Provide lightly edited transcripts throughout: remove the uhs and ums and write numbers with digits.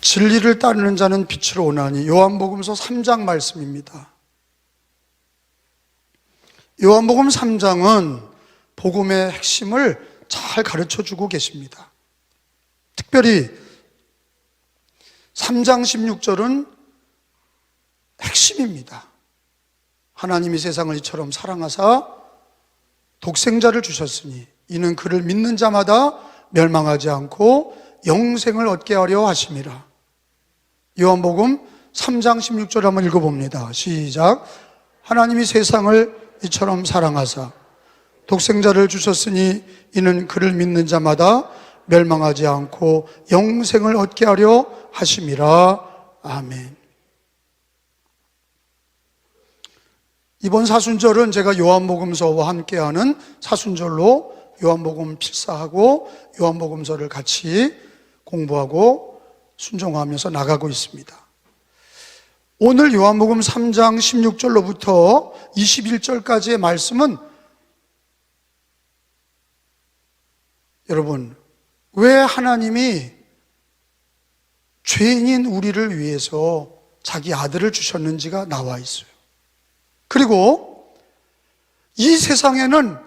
진리를 따르는 자는 빛으로 오나니. 요한복음서 3장 말씀입니다. 요한복음 3장은 복음의 핵심을 잘 가르쳐주고 계십니다. 특별히 3장 16절은 핵심입니다. 하나님이 세상을 이처럼 사랑하사 독생자를 주셨으니 이는 그를 믿는 자마다 멸망하지 않고 영생을 얻게 하려 하심이라. 요한복음 3장 16절 한번 읽어봅니다. 시작. 하나님이 세상을 이처럼 사랑하사 독생자를 주셨으니 이는 그를 믿는 자마다 멸망하지 않고 영생을 얻게 하려 하심이라. 아멘. 이번 사순절은 제가 요한복음서와 함께하는 사순절로 요한복음 필사하고 요한복음서를 같이 공부하고 순종하면서 나가고 있습니다. 오늘 요한복음 3장 16절로부터 21절까지의 말씀은 여러분, 왜 하나님이 죄인인 우리를 위해서 자기 아들을 주셨는지가 나와 있어요. 그리고 이 세상에는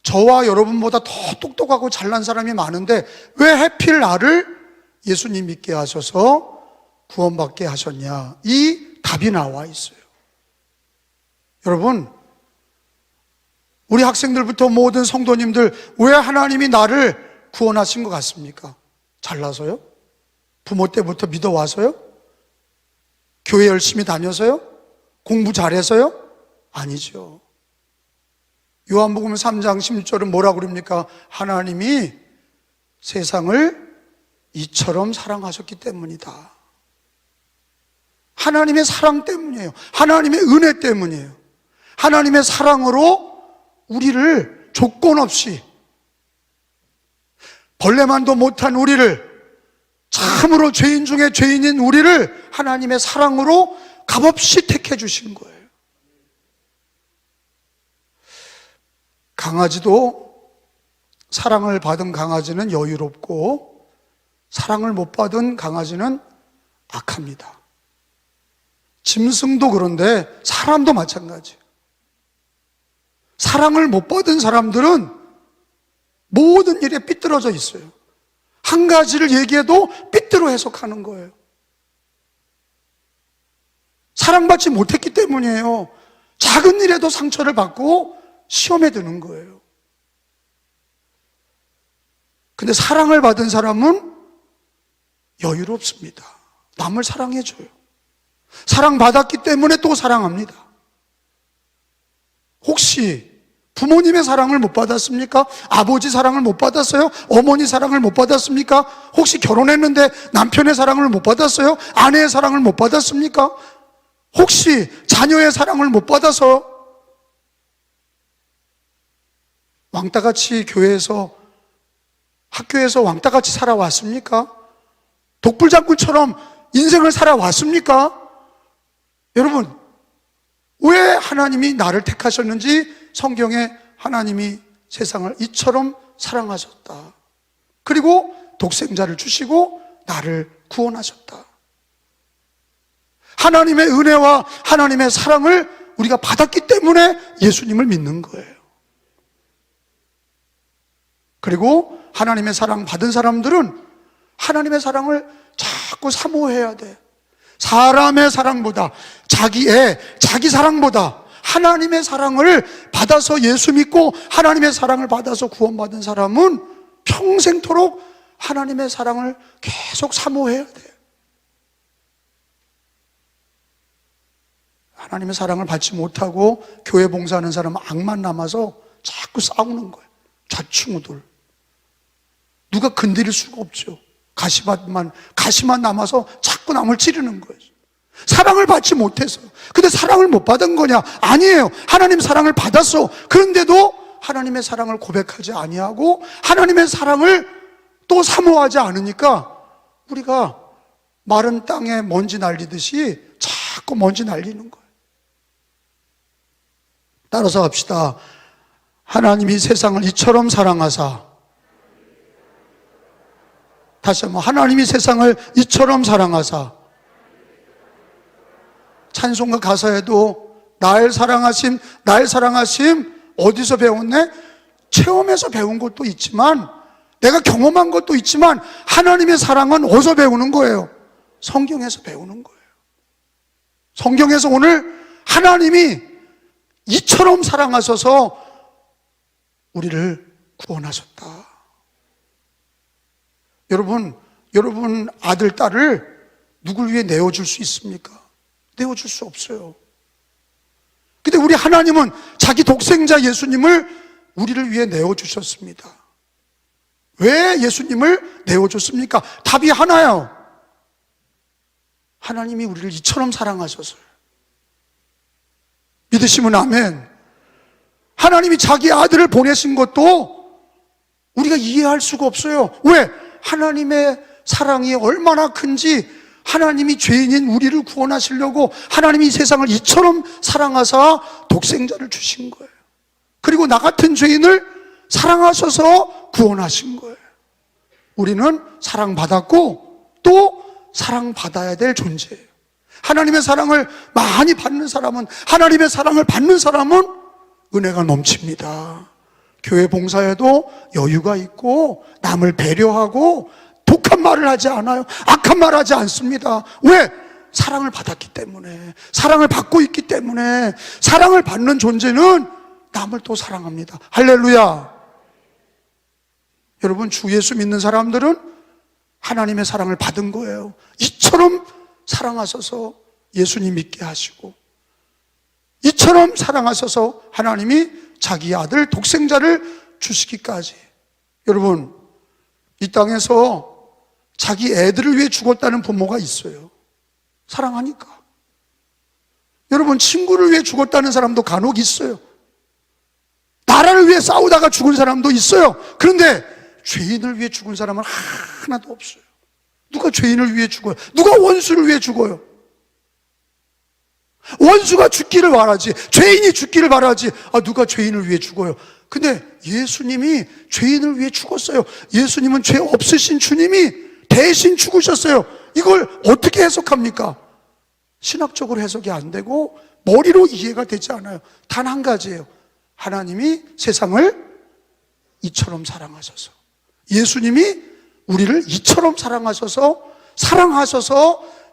저와 여러분보다 더 똑똑하고 잘난 사람이 많은데 왜 하필 나를 예수님 믿게 하셔서 구원받게 하셨냐? 이 답이 나와 있어요. 여러분, 우리 학생들부터 모든 성도님들, 왜 하나님이 나를 구원하신 것 같습니까? 잘나서요? 부모 때부터 믿어와서요? 교회 열심히 다녀서요? 공부 잘해서요? 아니죠. 요한복음 3장 16절은 뭐라고 그럽니까? 하나님이 세상을 이처럼 사랑하셨기 때문이다. 하나님의 사랑 때문이에요. 하나님의 은혜 때문이에요. 하나님의 사랑으로 우리를 조건 없이, 벌레만도 못한 우리를, 참으로 죄인 중에 죄인인 우리를 하나님의 사랑으로 값없이 택해 주신 거예요. 강아지도 사랑을 받은 강아지는 여유롭고 사랑을 못 받은 강아지는 악합니다. 짐승도 그런데 사람도 마찬가지예요. 사랑을 못 받은 사람들은 모든 일에 삐뚤어져 있어요. 한 가지를 얘기해도 삐뚤어 해석하는 거예요. 사랑받지 못했기 때문이에요. 작은 일에도 상처를 받고 시험에 드는 거예요. 근데 사랑을 받은 사람은 여유롭습니다. 남을 사랑해줘요. 사랑받았기 때문에 또 사랑합니다. 혹시 부모님의 사랑을 못 받았습니까? 아버지 사랑을 못 받았어요? 어머니 사랑을 못 받았습니까? 혹시 결혼했는데 남편의 사랑을 못 받았어요? 아내의 사랑을 못 받았습니까? 혹시 자녀의 사랑을 못 받아서 왕따같이 교회에서, 학교에서 왕따같이 살아왔습니까? 독불장군처럼 인생을 살아왔습니까? 여러분, 왜 하나님이 나를 택하셨는지 성경에 하나님이 세상을 이처럼 사랑하셨다. 그리고 독생자를 주시고 나를 구원하셨다. 하나님의 은혜와 하나님의 사랑을 우리가 받았기 때문에 예수님을 믿는 거예요. 그리고 하나님의 사랑 받은 사람들은 하나님의 사랑을 자꾸 사모해야 돼. 사람의 사랑보다, 자기 애, 자기 사랑보다 하나님의 사랑을 받아서 예수 믿고 하나님의 사랑을 받아서 구원받은 사람은 평생토록 하나님의 사랑을 계속 사모해야 돼. 하나님의 사랑을 받지 못하고 교회 봉사하는 사람은 악만 남아서 자꾸 싸우는 거예요. 좌충우돌. 누가 건드릴 수가 없죠. 가시만 남아서 자꾸 남을 찌르는 거예요. 사랑을 받지 못해서. 근데 사랑을 못 받은 거냐? 아니에요. 하나님 사랑을 받았어. 그런데도 하나님의 사랑을 고백하지 아니하고 하나님의 사랑을 또 사모하지 않으니까 우리가 마른 땅에 먼지 날리듯이 자꾸 먼지 날리는 거예요. 따라서 합시다. 하나님이 세상을 이처럼 사랑하사, 다시 한번, 하나님이 세상을 이처럼 사랑하사. 찬송가 가사에도 날 사랑하심, 날 사랑하심, 어디서 배웠네? 체험에서 배운 것도 있지만, 내가 경험한 것도 있지만, 하나님의 사랑은 어디서 배우는 거예요? 성경에서 배우는 거예요. 성경에서 오늘 하나님이 이처럼 사랑하셔서 우리를 구원하셨다. 여러분 아들, 딸을 누굴 위해 내어줄 수 있습니까? 내어줄 수 없어요. 근데 우리 하나님은 자기 독생자 예수님을 우리를 위해 내어주셨습니다. 왜 예수님을 내어줬습니까? 답이 하나요. 하나님이 우리를 이처럼 사랑하셔서요. 믿으시면 아멘. 하나님이 자기 아들을 보내신 것도 우리가 이해할 수가 없어요. 왜? 하나님의 사랑이 얼마나 큰지, 하나님이 죄인인 우리를 구원하시려고 하나님이 이 세상을 이처럼 사랑하사 독생자를 주신 거예요. 그리고 나 같은 죄인을 사랑하셔서 구원하신 거예요. 우리는 사랑받았고 또 사랑받아야 될 존재예요. 하나님의 사랑을 많이 받는 사람은, 하나님의 사랑을 받는 사람은 은혜가 넘칩니다. 교회 봉사에도 여유가 있고 남을 배려하고 독한 말을 하지 않아요. 악한 말을 하지 않습니다. 왜? 사랑을 받았기 때문에, 사랑을 받고 있기 때문에. 사랑을 받는 존재는 남을 또 사랑합니다. 할렐루야. 여러분, 주 예수 믿는 사람들은 하나님의 사랑을 받은 거예요. 이처럼 사랑하셔서 예수님 믿게 하시고, 이처럼 사랑하셔서 하나님이 자기 아들 독생자를 주시기까지. 여러분, 이 땅에서 자기 애들을 위해 죽었다는 부모가 있어요. 사랑하니까. 여러분, 친구를 위해 죽었다는 사람도 간혹 있어요. 나라를 위해 싸우다가 죽은 사람도 있어요. 그런데 죄인을 위해 죽은 사람은 하나도 없어요. 누가 죄인을 위해 죽어요? 누가 원수를 위해 죽어요? 원수가 죽기를 바라지, 죄인이 죽기를 바라지, 누가 죄인을 위해 죽어요? 근데 예수님이 죄인을 위해 죽었어요. 예수님은 죄 없으신 주님이 대신 죽으셨어요. 이걸 어떻게 해석합니까? 신학적으로 해석이 안 되고 머리로 이해가 되지 않아요. 단 한 가지예요. 하나님이 세상을 이처럼 사랑하셔서, 예수님이 우리를 이처럼 사랑하셔서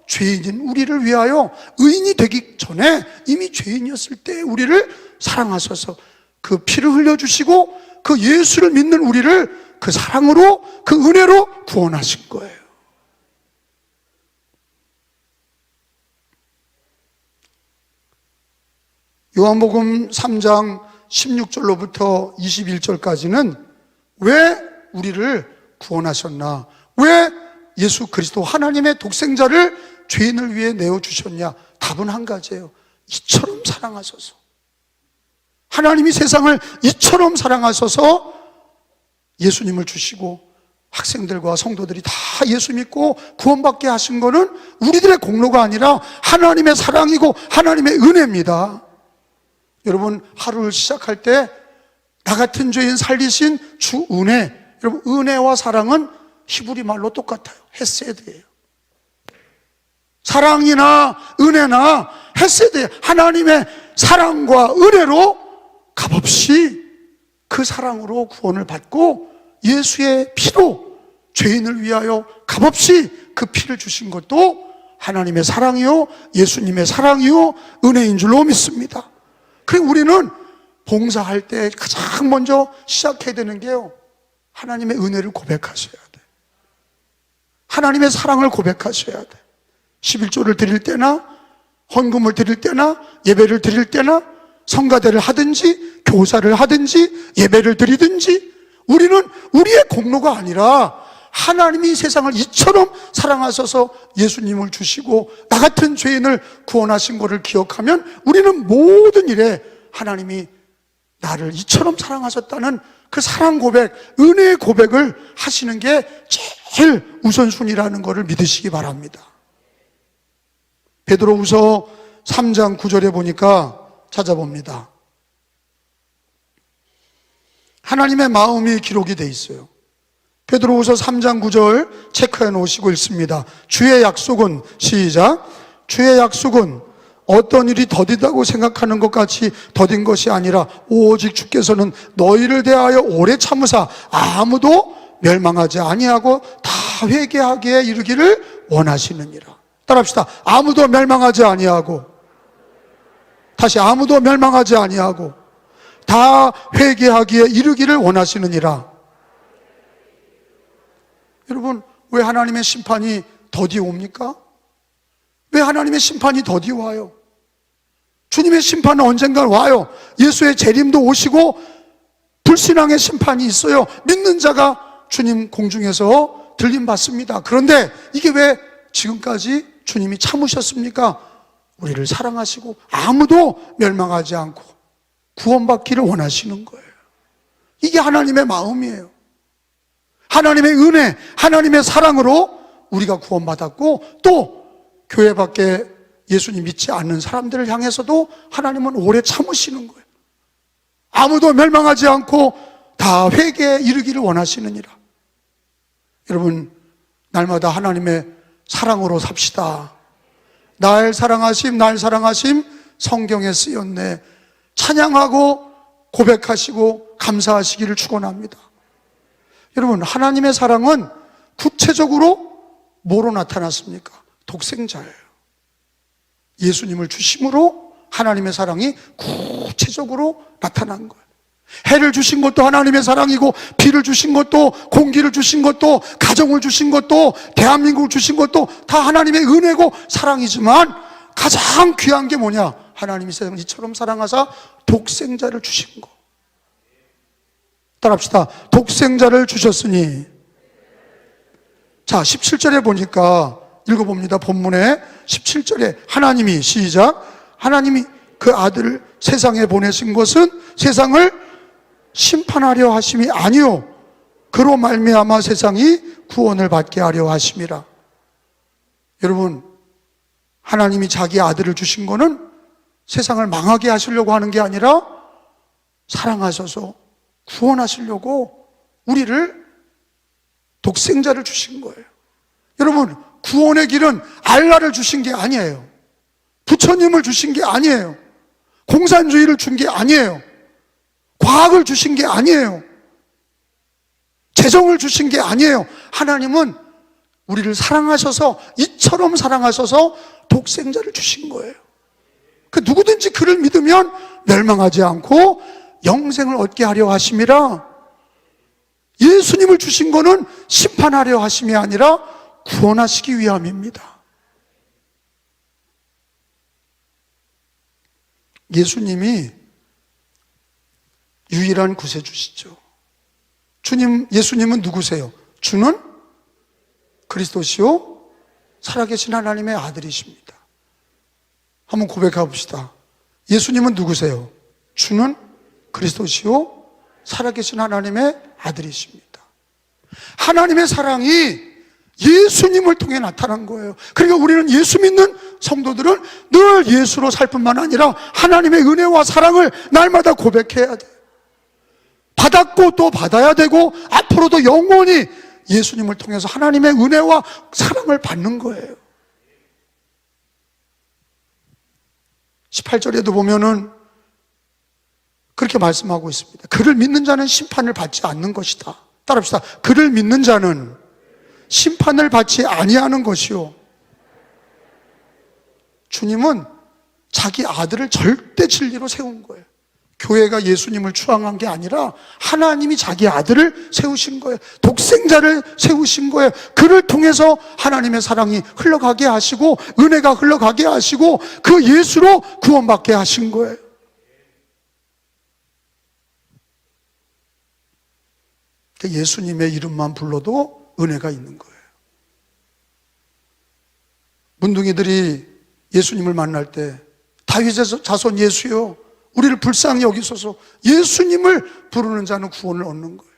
죄인인 우리를 위하여, 의인이 되기 전에 이미 죄인이었을 때 우리를 사랑하셔서 그 피를 흘려주시고 그 예수를 믿는 우리를 그 사랑으로, 그 은혜로 구원하신 거예요. 요한복음 3장 16절로부터 21절까지는 왜 우리를 구원하셨나, 왜 예수 그리스도 하나님의 독생자를 죄인을 위해 내어주셨냐? 답은 한 가지예요. 이처럼 사랑하셔서, 하나님이 세상을 이처럼 사랑하셔서 예수님을 주시고 학생들과 성도들이 다 예수 믿고 구원받게 하신 거는 우리들의 공로가 아니라 하나님의 사랑이고 하나님의 은혜입니다. 여러분, 하루를 시작할 때 나 같은 죄인 살리신 주 은혜, 여러분, 은혜와 사랑은 히브리 말로 똑같아요. 헤세드예요. 사랑이나 은혜나 헤세드예요. 하나님의 사랑과 은혜로 값없이 그 사랑으로 구원을 받고 예수의 피로 죄인을 위하여 값없이 그 피를 주신 것도 하나님의 사랑이요, 예수님의 사랑이요, 은혜인 줄로 믿습니다. 그리고 우리는 봉사할 때 가장 먼저 시작해야 되는 게요, 하나님의 은혜를 고백하셔야 돼. 하나님의 사랑을 고백하셔야 돼. 11조를 드릴 때나 헌금을 드릴 때나 예배를 드릴 때나 성가대를 하든지 교사를 하든지 예배를 드리든지, 우리는 우리의 공로가 아니라 하나님이 세상을 이처럼 사랑하셔서 예수님을 주시고 나 같은 죄인을 구원하신 것을 기억하면 우리는 모든 일에 하나님이 나를 이처럼 사랑하셨다는 그 사랑 고백, 은혜의 고백을 하시는 게 제일 우선순위라는 것을 믿으시기 바랍니다. 베드로후서 3장 9절에 보니까 찾아봅니다. 하나님의 마음이 기록이 돼 있어요. 베드로후서 3장 9절 체크해 놓으시고 읽습니다. 주의 약속은, 시작, 주의 약속은 어떤 일이 더디다고 생각하는 것 같이 더딘 것이 아니라 오직 주께서는 너희를 대하여 오래 참으사 아무도 멸망하지 아니하고 다 회개하기에 이르기를 원하시느니라. 따라합시다. 아무도 멸망하지 아니하고, 다시 아무도 멸망하지 아니하고 다 회개하기에 이르기를 원하시느니라. 여러분, 왜 하나님의 심판이 더디 옵니까? 왜 하나님의 심판이 더디 와요? 주님의 심판은 언젠가 와요. 예수의 재림도 오시고 불신앙의 심판이 있어요. 믿는 자가 주님 공중에서 들림 받습니다. 그런데 이게 왜 지금까지 주님이 참으셨습니까? 우리를 사랑하시고 아무도 멸망하지 않고 구원받기를 원하시는 거예요. 이게 하나님의 마음이에요. 하나님의 은혜, 하나님의 사랑으로 우리가 구원받았고, 또 교회 밖에 예수님 믿지 않는 사람들을 향해서도 하나님은 오래 참으시는 거예요. 아무도 멸망하지 않고 다 회개에 이르기를 원하시느니라. 여러분, 날마다 하나님의 사랑으로 삽시다. 날 사랑하심, 날 사랑하심 성경에 쓰였네. 찬양하고 고백하시고 감사하시기를 축원합니다. 여러분, 하나님의 사랑은 구체적으로 뭐로 나타났습니까? 독생자예요. 예수님을 주심으로 하나님의 사랑이 구체적으로 나타난 거예요. 해를 주신 것도 하나님의 사랑이고, 비를 주신 것도, 공기를 주신 것도, 가정을 주신 것도, 대한민국을 주신 것도 다 하나님의 은혜고 사랑이지만, 가장 귀한 게 뭐냐? 하나님이 세상을 이처럼 사랑하사 독생자를 주신 거. 따라합시다. 독생자를 주셨으니. 자, 17절에 보니까 읽어봅니다. 본문에 17절에 하나님이, 시작, 하나님이 그 아들을 세상에 보내신 것은 세상을 심판하려 하심이 아니요 그로 말미암아 세상이 구원을 받게 하려 하심이라. 여러분, 하나님이 자기 아들을 주신 거는 세상을 망하게 하시려고 하는 게 아니라 사랑하셔서 구원하시려고 우리를, 독생자를 주신 거예요. 여러분, 구원의 길은 알라를 주신 게 아니에요. 부처님을 주신 게 아니에요. 공산주의를 준 게 아니에요. 과학을 주신 게 아니에요. 재정을 주신 게 아니에요. 하나님은 우리를 사랑하셔서, 이처럼 사랑하셔서 독생자를 주신 거예요. 그 누구든지 그를 믿으면 멸망하지 않고 영생을 얻게 하려 하심이라. 예수님을 주신 거는 심판하려 하심이 아니라 구원하시기 위함입니다. 예수님이 유일한 구세주시죠. 예수님은 누구세요? 주는 그리스도시요 살아계신 하나님의 아들이십니다. 한번 고백해 봅시다. 예수님은 누구세요? 주는 그리스도시요 살아계신 하나님의 아들이십니다. 하나님의 사랑이 예수님을 통해 나타난 거예요. 그러니까 우리는, 예수 믿는 성도들은 늘 예수로 살 뿐만 아니라 하나님의 은혜와 사랑을 날마다 고백해야 돼요. 받았고 또 받아야 되고, 앞으로도 영원히 예수님을 통해서 하나님의 은혜와 사랑을 받는 거예요. 18절에도 보면은 그렇게 말씀하고 있습니다. 그를 믿는 자는 심판을 받지 않는 것이다. 따라합시다. 그를 믿는 자는 심판을 받지 아니하는 것이요. 주님은 자기 아들을 절대 진리로 세운 거예요. 교회가 예수님을 추앙한 게 아니라 하나님이 자기 아들을 세우신 거예요. 독생자를 세우신 거예요. 그를 통해서 하나님의 사랑이 흘러가게 하시고, 은혜가 흘러가게 하시고, 그 예수로 구원받게 하신 거예요. 예수님의 이름만 불러도 은혜가 있는 거예요. 문둥이들이 예수님을 만날 때 다윗의 자손 예수요, 우리를 불쌍히 여기소서, 예수님을 부르는 자는 구원을 얻는 거예요.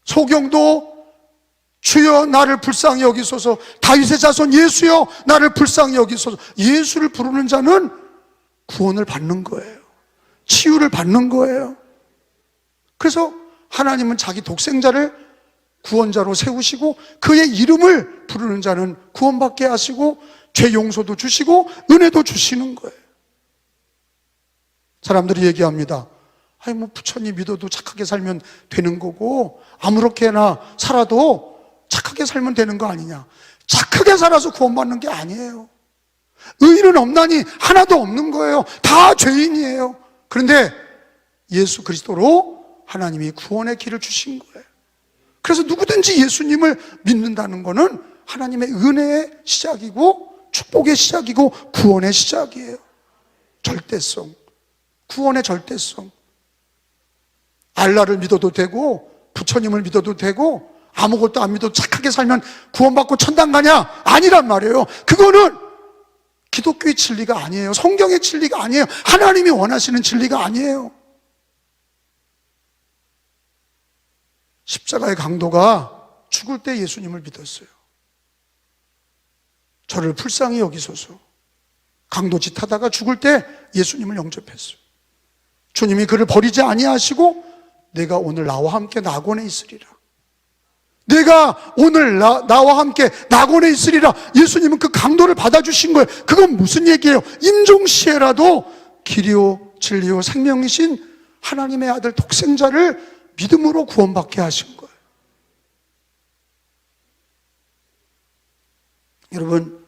소경도 주여 나를 불쌍히 여기소서, 다윗의 자손 예수여 나를 불쌍히 여기소서, 예수를 부르는 자는 구원을 받는 거예요. 치유를 받는 거예요. 그래서 하나님은 자기 독생자를 구원자로 세우시고 그의 이름을 부르는 자는 구원받게 하시고 죄 용서도 주시고 은혜도 주시는 거예요. 사람들이 얘기합니다. 아니 뭐 부처님 믿어도 착하게 살면 되는 거고 아무렇게나 살아도 착하게 살면 되는 거 아니냐. 착하게 살아서 구원받는 게 아니에요. 의인은 없나니 하나도 없는 거예요. 다 죄인이에요. 그런데 예수 그리스도로 하나님이 구원의 길을 주신 거예요. 그래서 누구든지 예수님을 믿는다는 것은 하나님의 은혜의 시작이고 축복의 시작이고 구원의 시작이에요. 절대성, 구원의 절대성. 알라를 믿어도 되고 부처님을 믿어도 되고 아무것도 안 믿어도 착하게 살면 구원받고 천당 가냐? 아니란 말이에요. 그거는 기독교의 진리가 아니에요. 성경의 진리가 아니에요. 하나님이 원하시는 진리가 아니에요. 십자가의 강도가 죽을 때 예수님을 믿었어요. 저를 불쌍히 여기소서. 강도짓 하다가 죽을 때 예수님을 영접했어요. 주님이 그를 버리지 아니하시고 내가 오늘 나와 함께 낙원에 있으리라. 내가 오늘 나와 함께 낙원에 있으리라. 예수님은 그 강도를 받아주신 거예요. 그건 무슨 얘기예요? 임종시에라도 길이요 진리요 생명이신 하나님의 아들 독생자를 믿음으로 구원받게 하신 거예요. 여러분,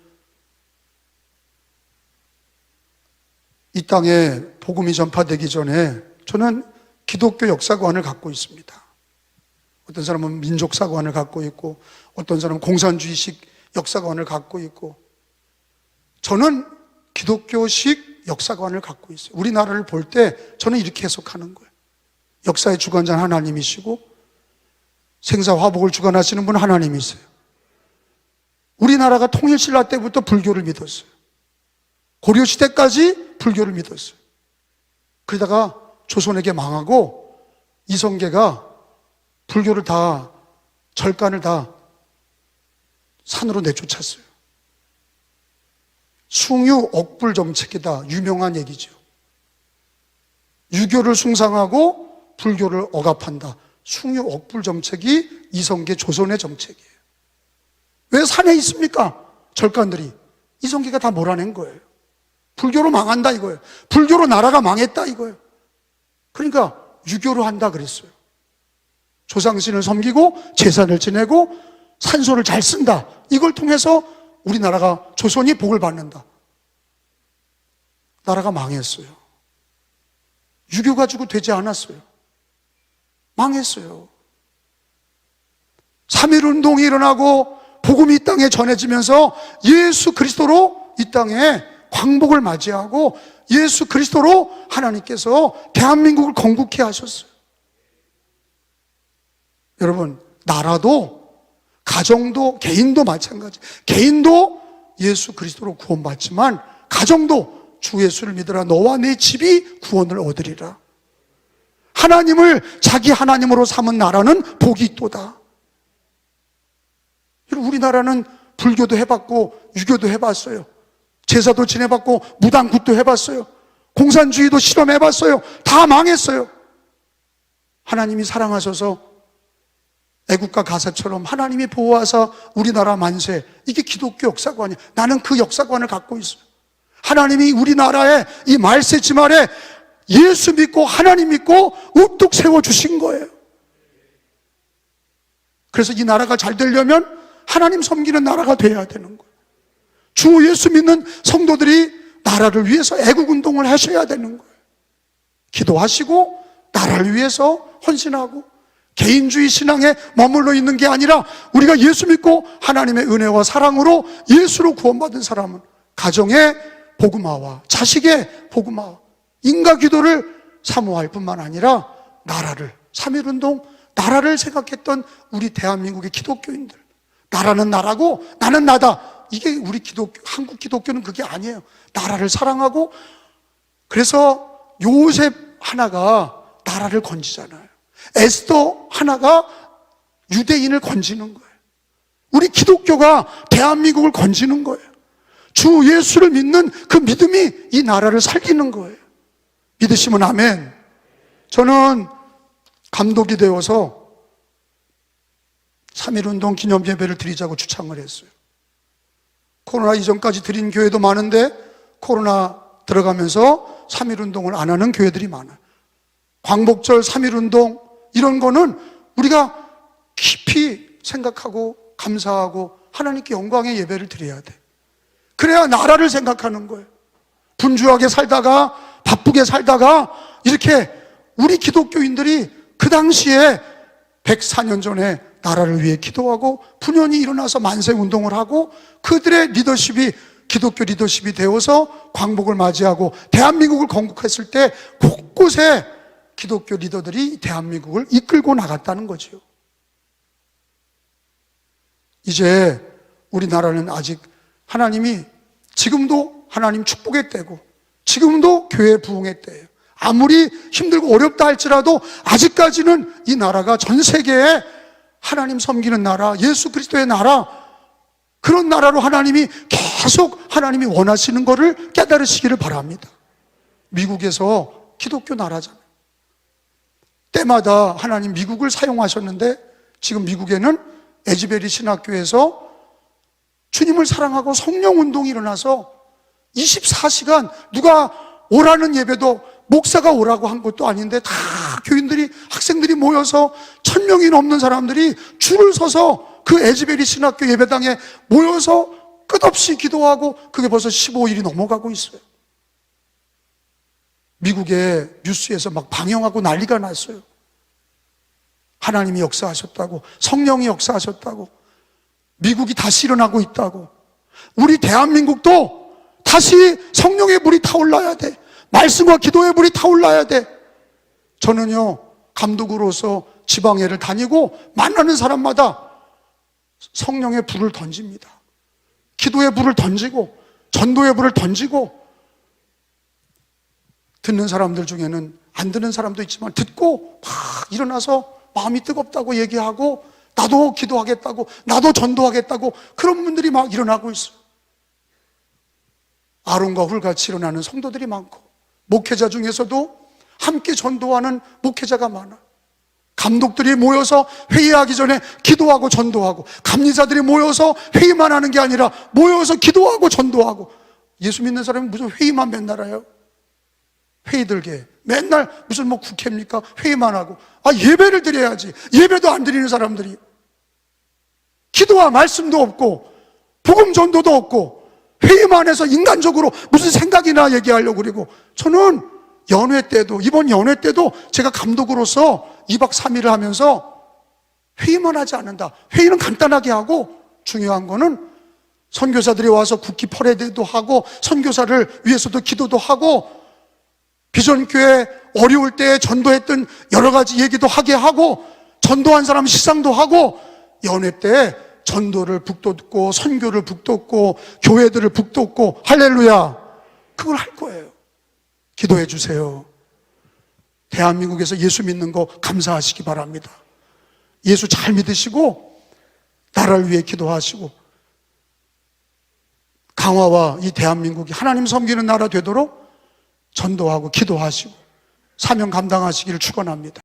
이 땅에 복음이 전파되기 전에 저는 기독교 역사관을 갖고 있습니다. 어떤 사람은 민족사관을 갖고 있고 어떤 사람은 공산주의식 역사관을 갖고 있고 저는 기독교식 역사관을 갖고 있어요. 우리나라를 볼 때 저는 이렇게 해석하는 거예요. 역사의 주관자는 하나님이시고 생사화복을 주관하시는 분은 하나님이세요. 우리나라가 통일신라 때부터 불교를 믿었어요. 고려시대까지 불교를 믿었어요. 그러다가 조선에게 망하고 이성계가 불교를 다 절간을 다 산으로 내쫓았어요. 숭유 억불 정책이다. 유명한 얘기죠. 유교를 숭상하고 불교를 억압한다. 숭유 억불 정책이 이성계 조선의 정책이에요. 왜 산에 있습니까? 절간들이. 이성계가 다 몰아낸 거예요. 불교로 망한다 이거예요. 불교로 나라가 망했다 이거예요. 그러니까 유교로 한다 그랬어요. 조상신을 섬기고 제사를 지내고 산소를 잘 쓴다. 이걸 통해서 우리나라가 조선이 복을 받는다. 나라가 망했어요. 유교 가지고 되지 않았어요. 망했어요. 3.1운동이 일어나고 복음이 이 땅에 전해지면서 예수 그리스도로 이 땅에 광복을 맞이하고 예수 그리스도로 하나님께서 대한민국을 건국해 하셨어요. 여러분, 나라도 가정도 개인도 마찬가지. 개인도 예수 그리스도로 구원받지만 가정도 주 예수를 믿으라. 너와 내 집이 구원을 얻으리라. 하나님을 자기 하나님으로 삼은 나라는 복이 있도다. 우리나라는 불교도 해봤고 유교도 해봤어요. 제사도 지내봤고 무당굿도 해봤어요. 공산주의도 실험해봤어요. 다 망했어요. 하나님이 사랑하셔서 애국가 가사처럼 하나님이 보호하사 우리나라 만세. 이게 기독교 역사관이에요. 나는 그 역사관을 갖고 있어요. 하나님이 우리나라에 이 말세지 말에 예수 믿고 하나님 믿고 우뚝 세워주신 거예요. 그래서 이 나라가 잘 되려면 하나님 섬기는 나라가 돼야 되는 거예요. 주 예수 믿는 성도들이 나라를 위해서 애국운동을 하셔야 되는 거예요. 기도하시고 나라를 위해서 헌신하고 개인주의 신앙에 머물러 있는 게 아니라 우리가 예수 믿고 하나님의 은혜와 사랑으로 예수로 구원받은 사람은 가정의 복음화와 자식의 복음화와 인가기도를 사모할 뿐만 아니라 나라를 3.1운동 나라를 생각했던 우리 대한민국의 기독교인들, 나라는 나라고 나는 나다. 이게 우리 기독교, 한국 기독교는 그게 아니에요. 나라를 사랑하고, 그래서 요셉 하나가 나라를 건지잖아요. 에스더 하나가 유대인을 건지는 거예요. 우리 기독교가 대한민국을 건지는 거예요. 주 예수를 믿는 그 믿음이 이 나라를 살리는 거예요. 믿으시면 아멘. 저는 감독이 되어서 3.1운동 기념 예배를 드리자고 추창을 했어요. 코로나 이전까지 드린 교회도 많은데 코로나 들어가면서 3.1운동을 안 하는 교회들이 많아요. 광복절 3.1운동 이런 거는 우리가 깊이 생각하고 감사하고 하나님께 영광의 예배를 드려야 돼. 그래야 나라를 생각하는 거예요. 분주하게 살다가 바쁘게 살다가 이렇게 우리 기독교인들이 그 당시에 104년 전에 나라를 위해 기도하고 분연히 일어나서 만세운동을 하고 그들의 리더십이 기독교 리더십이 되어서 광복을 맞이하고 대한민국을 건국했을 때 곳곳에 기독교 리더들이 대한민국을 이끌고 나갔다는 거죠. 이제 우리나라는 아직 하나님이 지금도 하나님 축복의 때고 지금도 교회 부흥의 때예요. 아무리 힘들고 어렵다 할지라도 아직까지는 이 나라가 전 세계에 하나님 섬기는 나라, 예수 그리스도의 나라, 그런 나라로 하나님이 계속 하나님이 원하시는 것을 깨달으시기를 바랍니다. 미국에서 기독교 나라잖아요. 때마다 하나님 미국을 사용하셨는데 지금 미국에는 에즈베리 신학교에서 주님을 사랑하고 성령운동이 일어나서 24시간 누가 오라는 예배도 목사가 오라고 한 것도 아닌데 다 교인들이 학생들이 모여서 1,000명이 넘는 사람들이 줄을 서서 그 에즈베리 신학교 예배당에 모여서 끝없이 기도하고 그게 벌써 15일이 넘어가고 있어요. 미국의 뉴스에서 막 방영하고 난리가 났어요. 하나님이 역사하셨다고, 성령이 역사하셨다고, 미국이 다시 일어나고 있다고. 우리 대한민국도 다시 성령의 물이 타올라야 돼. 말씀과 기도의 물이 타올라야 돼. 저는요, 감독으로서 지방회를 다니고 만나는 사람마다 성령의 불을 던집니다. 기도의 불을 던지고 전도의 불을 던지고, 듣는 사람들 중에는 안 듣는 사람도 있지만 듣고 막 일어나서 마음이 뜨겁다고 얘기하고 나도 기도하겠다고, 나도 전도하겠다고, 그런 분들이 막 일어나고 있어요. 아론과 훌같이 일어나는 성도들이 많고, 목회자 중에서도 함께 전도하는 목회자가 많아. 감독들이 모여서 회의하기 전에 기도하고 전도하고, 감리자들이 모여서 회의만 하는 게 아니라 모여서 기도하고 전도하고. 예수 믿는 사람이 무슨 회의만 맨날 해요? 회의 들게 맨날 무슨 뭐 국회입니까? 회의만 하고. 예배를 드려야지. 예배도 안 드리는 사람들이, 기도와 말씀도 없고 복음 전도도 없고 회의만 해서 인간적으로 무슨 생각이나 얘기하려고 그러고. 저는 연회 때도, 이번 연회 때도 제가 감독으로서 2박 3일을 하면서 회의만 하지 않는다. 회의는 간단하게 하고 중요한 거는 선교사들이 와서 국기 퍼레이드도 하고 선교사를 위해서도 기도도 하고 비전교회 어려울 때 전도했던 여러 가지 얘기도 하게 하고 전도한 사람 시상도 하고 연회 때 전도를 북돋고 선교를 북돋고 교회들을 북돋고 할렐루야, 그걸 할 거예요. 기도해 주세요. 대한민국에서 예수 믿는 거 감사하시기 바랍니다. 예수 잘 믿으시고 나라를 위해 기도하시고 강화와 이 대한민국이 하나님 섬기는 나라 되도록 전도하고 기도하시고 사명 감당하시기를 축원합니다.